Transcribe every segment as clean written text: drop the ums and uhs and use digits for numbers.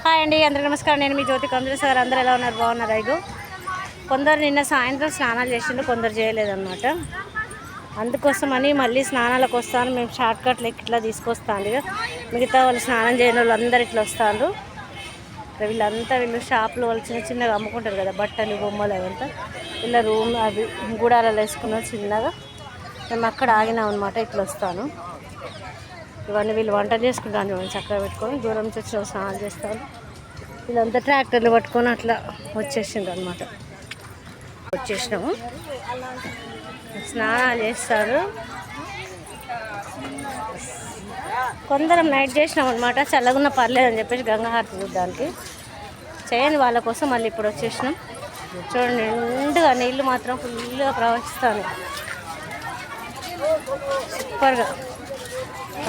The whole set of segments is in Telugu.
హాయ్ అండి, అందరికీ నమస్కారం. నేను మీ జ్యోతి కందుల సార్. అందరూ ఎలా ఉన్నారు? బాగున్నారు? ఇగో కొందరు నిన్న సాయంత్రం స్నానాలు చేసిండ్రు, కొందరు చేయలేదన్నమాట. అందుకోసమని మళ్ళీ స్నానాలకు వస్తాను. మేము షార్ట్ కట్లు ఇట్లా తీసుకొస్తాను. ఇక మిగతా వాళ్ళు స్నానం చేయని వాళ్ళు అందరు ఇట్లా వస్తారు. వీళ్ళు షాపులో వాళ్ళు చిన్న చిన్నగా అమ్ముకుంటారు కదా, బట్టలు బొమ్మలు అవంతా. ఇలా రూమ్ అవి గూడాలలో వేసుకున్నారు చిన్నగా. మేము అక్కడ ఆగినాం అనమాట. ఇట్లా వస్తాను. ఇవన్నీ వీళ్ళు వంట చేసుకుంటాను చూడండి, చక్కగా పెట్టుకొని. దూరం నుంచి వచ్చిన స్నానాలు చేస్తారు. వీళ్ళంతా ట్రాక్టర్లు పట్టుకొని అట్లా వచ్చేసిండ్రు అనమాట. వచ్చేసినాము, స్నానాలు చేస్తారు. కొందరం నైట్ చేసినాం అనమాట. చల్లగున్న పర్లేదని చెప్పేసి గంగాహారతి చూడడానికి చేయండి వాళ్ళ కోసం. మళ్ళీ ఇప్పుడు వచ్చేసినాం. చూడండి, నిండుగా నీళ్ళు మాత్రం ఫుల్గా ప్రవహిస్తాను, సూపర్గా.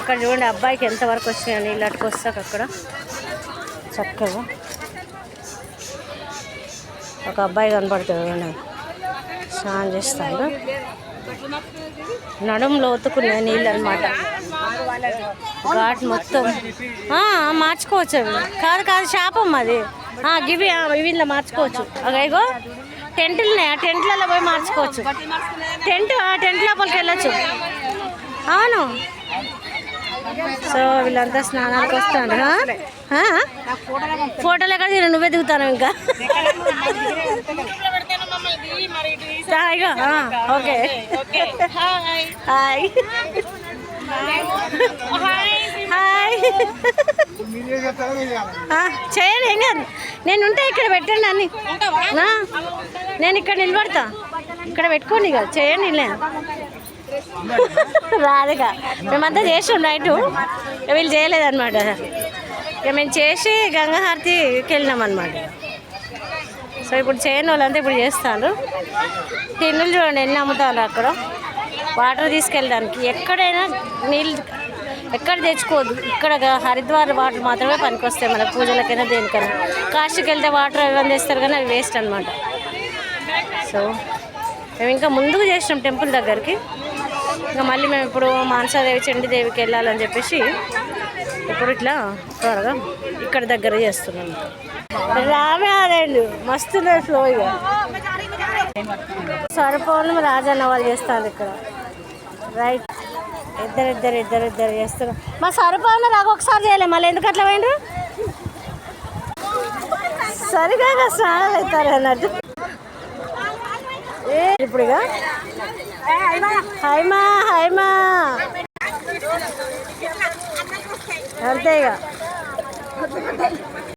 అక్కడ చూడండి అబ్బాయికి ఎంతవరకు వచ్చినాయి నీళ్ళు అటుకొస్తాక. అక్కడ చక్కగా ఒక అబ్బాయి కనపడుతుంది చూడండి, స్నానం చేస్తాడు. నడుములో ఒత్తుకున్నాయి నీళ్ళు అనమాట. ఘాట్ మొత్తం మార్చుకోవచ్చు. అవి కాదు శాపం అది. గివి వీళ్ళ మార్చుకోవచ్చు. అగైగో టెంట్లు ఉన్నాయి, ఆ టెంట్లలో పోయి మార్చుకోవచ్చు. టెంట్ లోపలికి వెళ్ళచ్చు. అవును. సో వీళ్ళంతా స్నానాలకు వస్తాను. ఫోటోలు ఎక్కడ తీరు, నువ్వే దిగుతాను ఇంకా. Okay, hi hi. చేయండి, ఏం కాదు. నేను ఉంటే ఇక్కడ పెట్టండి అన్ని. నేను ఇక్కడ నిలబడతా, ఇక్కడ పెట్టుకోండి. ఇక చేయండి. రాదుగా, మేమంతా చేసాం నైటు. వీళ్ళు చేయలేదన్నమాట. ఇక మేము చేసి గంగాహారతికి వెళ్ళినాం అనమాట. సో ఇప్పుడు చేయని వాళ్ళంతా ఇప్పుడు చేస్తారు. టిన్నులు చూడండి ఎన్ని అమ్ముతారు అక్కడ. వాటర్ తీసుకెళ్ళడానికి ఎక్కడైనా నీళ్ళు ఎక్కడ తెచ్చుకోవద్దు. ఇక్కడ హరిద్వార్ వాటర్ మాత్రమే పనికొస్తాయి మనకు, పూజలకైనా దేనికైనా. కాశీకి వెళ్తే వాటర్ ఏమైనా తెస్తారు కానీ అవి వేస్ట్ అనమాట. సో మేము ఇంకా ముందుకు చేసినాం టెంపుల్ దగ్గరికి. ఇంకా మళ్ళీ మేము ఇప్పుడు మానసాదేవి చండీదేవికి వెళ్ళాలని చెప్పేసి ఇప్పుడు ఇట్లా త్వరగా ఇక్కడ దగ్గర చేస్తున్నాం. రామే ఆదేళ్ళు మస్తు ఫ్లో. ఇక సరిపోను రాజన్న వాళ్ళు చేస్తారు ఇక్కడ. రైట్, ఇద్దరు చేస్తున్నారు. మా సరిపోను రాక ఒకసారి చేయలేము, మళ్ళీ ఎందుకు అట్లా పోయిండ్రు? సరిగా స్నానాలు అవుతారు అన్నట్టు. ఇప్పుడు ఇక హైమా అంతే ఇక.